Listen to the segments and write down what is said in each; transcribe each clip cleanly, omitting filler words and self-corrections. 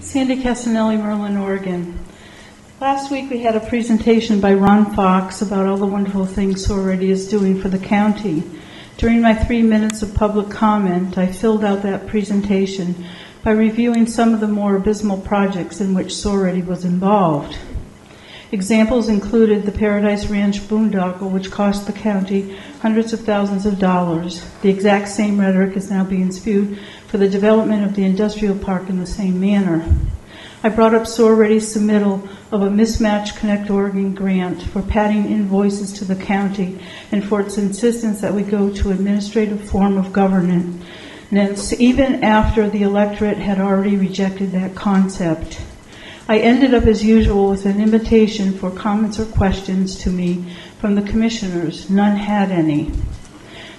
Sandy Casanelli, Merlin, Oregon. Last week we had a presentation by Ron Fox about all the wonderful things Sorority is doing for the county. During my 3 minutes of public comment, I filled out that presentation by reviewing some of the more abysmal projects in which Sorority was involved. Examples included the Paradise Ranch boondoggle, which cost the county hundreds of thousands of dollars. The exact same rhetoric is now being spewed for the development of the industrial park in the same manner. I brought up Sorority's submittal of a Mismatch Connect Oregon grant for padding invoices to the county and for its insistence that we go to administrative form of governance, even after the electorate had already rejected that concept. I ended up, as usual, with an invitation for comments or questions to me from the commissioners. None had any.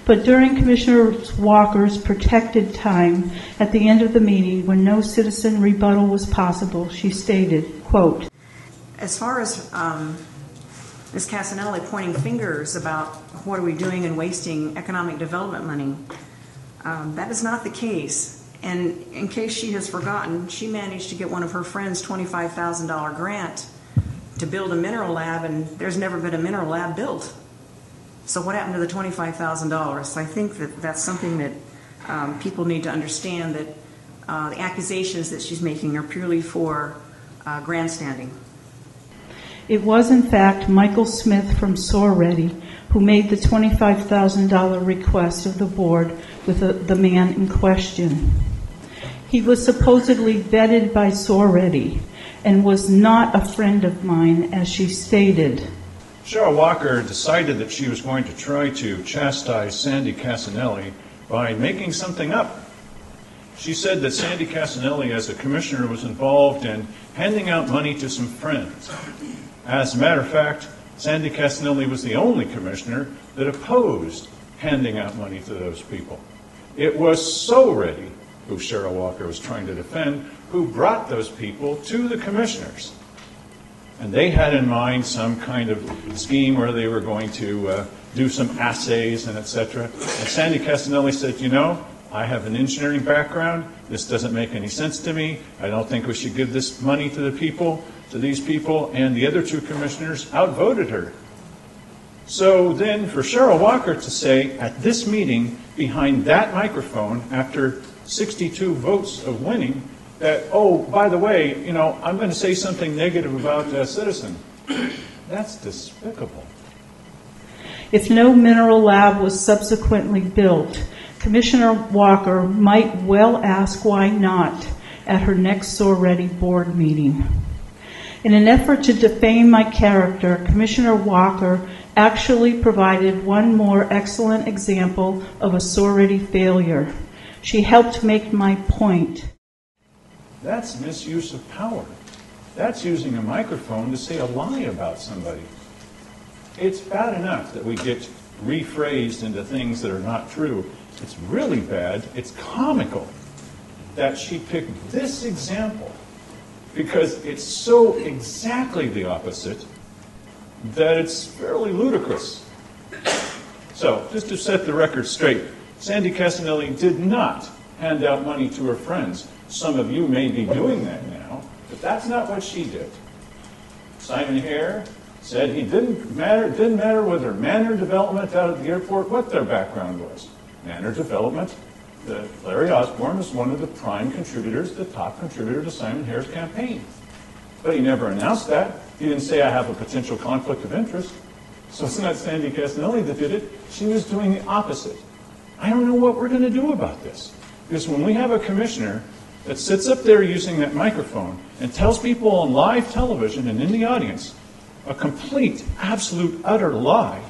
But during Commissioner Walker's protected time at the end of the meeting, when no citizen rebuttal was possible, she stated, quote, as far as Ms. Casanelli pointing fingers about what are we doing and wasting economic development money, that is not the case. And in case she has forgotten, she managed to get one of her friends' $25,000 grant to build a mineral lab, and there's never been a mineral lab built. So what happened to the $25,000? I think that that's something that people need to understand, that the accusations that she's making are purely for grandstanding. It was, in fact, Michael Smith from Sorority who made the $25,000 request of the board with the man in question. He was supposedly vetted by Sorority and was not a friend of mine, as she stated. Cheryl Walker decided that she was going to try to chastise Sandy Casanelli by making something up. She said that Sandy Casanelli, as a commissioner, was involved in handing out money to some friends. As a matter of fact, Sandy Casanelli was the only commissioner that opposed handing out money to those people. It was Sorority, who Cheryl Walker was trying to defend, who brought those people to the commissioners. And they had in mind some kind of scheme where they were going to do some assays and etc. And Sandy Casanelli said, you know, I have an engineering background. This doesn't make any sense to me. I don't think we should give this money to the people, to these people. And the other two commissioners outvoted her. So then for Cheryl Walker to say at this meeting, behind that microphone, after 62 votes of winning, that, oh, by the way, you know, I'm going to say something negative about a citizen. That's despicable. If no mineral lab was subsequently built, Commissioner Walker might well ask why not at her next Sorority board meeting. In an effort to defame my character, Commissioner Walker actually provided one more excellent example of a Sorority failure. She helped make my point. That's misuse of power. That's using a microphone to say a lie about somebody. It's bad enough that we get rephrased into things that are not true. It's really bad, it's comical that she picked this example because it's so exactly the opposite that it's fairly ludicrous. So, just to set the record straight, Sandy Casanelli did not hand out money to her friends. Some of you may be doing that now, but that's not what she did. Simon Hare said he didn't matter whether Manor Development out at the airport, what their background was. Manor Development, Larry Osborne was one of the prime contributors, the top contributor to Simon Hare's campaign. But he never announced that. He didn't say, I have a potential conflict of interest. So it's not Sandy Casanelli that did it. She was doing the opposite. I don't know what we're going to do about this. Because when we have a commissioner that sits up there using that microphone and tells people on live television and in the audience a complete, absolute, utter lie,